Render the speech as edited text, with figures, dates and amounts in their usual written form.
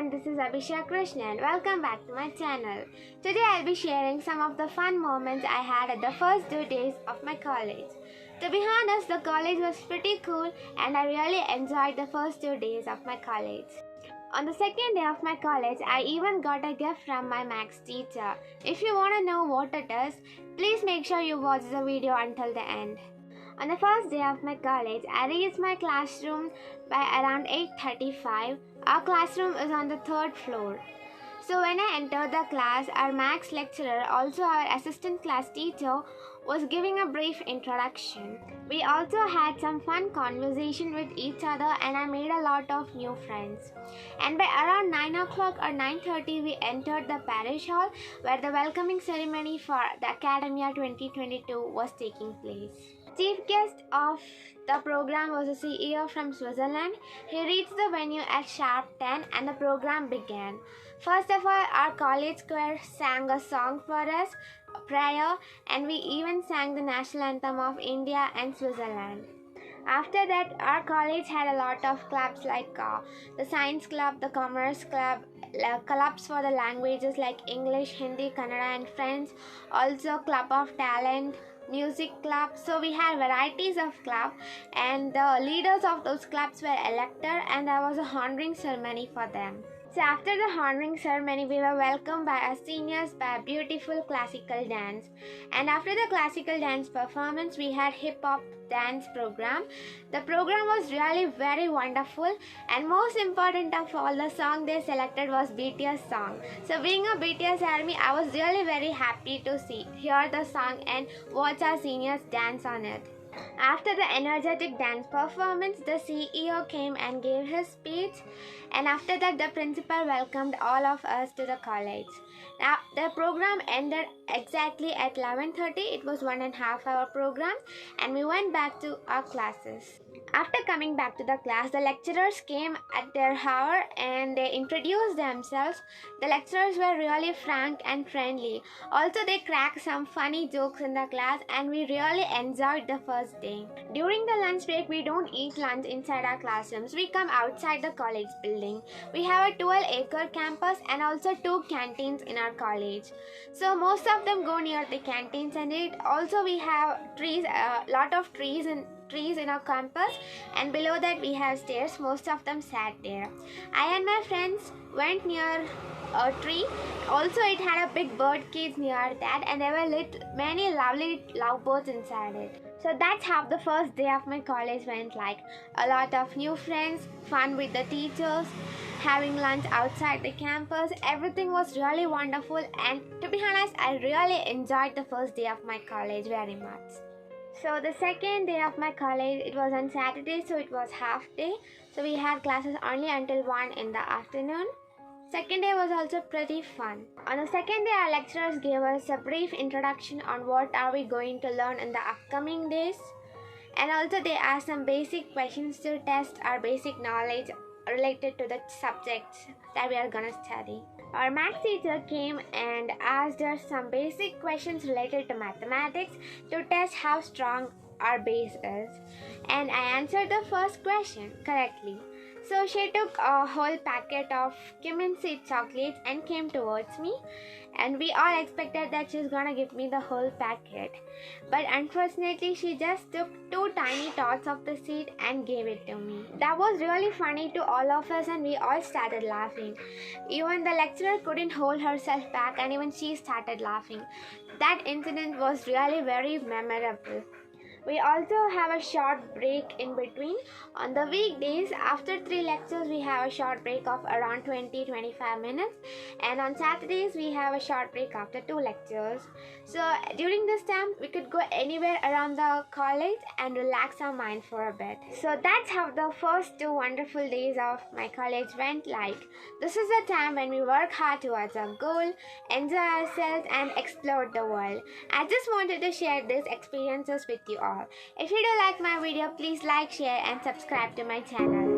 everyone, this is Abisha Krishnan. Welcome back to my channel. Today I'll be sharing some of the fun moments I had at the first 2 days of my college. To be honest, the college was pretty cool and I really enjoyed the first 2 days of my college. On the second day of my college, I even got a gift from my maths teacher. If you want to know what it is, please make sure you watch the video until the end. On the first day of my college, I reached my classroom by around 8:35. Our classroom is on the 3rd floor. So when I entered the class, our maths lecturer, also our assistant class teacher, was giving a brief introduction. We also had some fun conversation with each other and I made a lot of new friends. And by around 9 o'clock or 9:30, we entered the parish hall where the welcoming ceremony for the Academia 2022 was taking place. Chief guest of the program was a CEO from Switzerland. He reached the venue at sharp 10 and the program began. First of all, our college choir sang a song for us, a prayer, and we even sang the national anthem of India and Switzerland. After that, our college had a lot of clubs like the Science Club, the Commerce Club, clubs for the languages like English, Hindi, Kannada and French, also Club of Talent, music club. So we had varieties of club and the leaders of those clubs were elected and there was a honoring ceremony for them. So after the honoring ceremony, we were welcomed by our seniors by a beautiful classical dance. And after the classical dance performance, we had hip-hop dance program. The program was really very wonderful and most important of all, the song they selected was BTS song. So being a BTS army, I was really very happy to hear the song and watch our seniors dance on it. After the energetic dance performance, the CEO came and gave his speech, and after that the principal welcomed all of us to the college. Now the program ended exactly at 11:30. It was 1.5 hour program and we went back to our classes. After coming back to the class, the lecturers came at their hour and they introduced themselves. The lecturers were really frank and friendly. Also, they cracked some funny jokes in the class and we really enjoyed the first day. During the lunch break, we don't eat lunch inside our classrooms. We come outside the college building. We have a 12-acre campus and also 2 canteens in our college. So most of them go near the canteens and eat. Also, we have trees, a lot of trees in our campus, and below that we have stairs. Most of them sat there. I and my friends went near a tree. Also, it had a big bird cage near that and there were many lovely lovebirds inside it. So that's how the first day of my college went like. A lot of new friends, fun with the teachers, having lunch outside the campus. Everything was really wonderful and to be honest, I really enjoyed the first day of my college very much. So the second day of my college, it was on Saturday, so it was half day. So we had classes only until 1 in the afternoon. Second day was also pretty fun. On the second day, our lecturers gave us a brief introduction on what are we going to learn in the upcoming days. And also they asked some basic questions to test our basic knowledge related to the subjects that we are gonna study. Our maths teacher came and asked us some basic questions related to mathematics to test how strong our base is. And I answered the first question correctly. So she took a whole packet of cumin seed chocolates and came towards me. And we all expected that she's gonna give me the whole packet. But unfortunately, she just took 2 tiny tots of the seed and gave it to me. That was really funny to all of us and we all started laughing. Even the lecturer couldn't hold herself back and even she started laughing. That incident was really very memorable. We also have a short break in between. On the weekdays, after 3 lectures, we have a short break of around 20-25 minutes. And on Saturdays, we have a short break after 2 lectures. So during this time, we could go anywhere around the college and relax our mind for a bit. So that's how the first 2 wonderful days of my college went like. This is the time when we work hard towards our goal, enjoy ourselves and explore the world. I just wanted to share these experiences with you all. If you do like my video, please like, share and subscribe to my channel.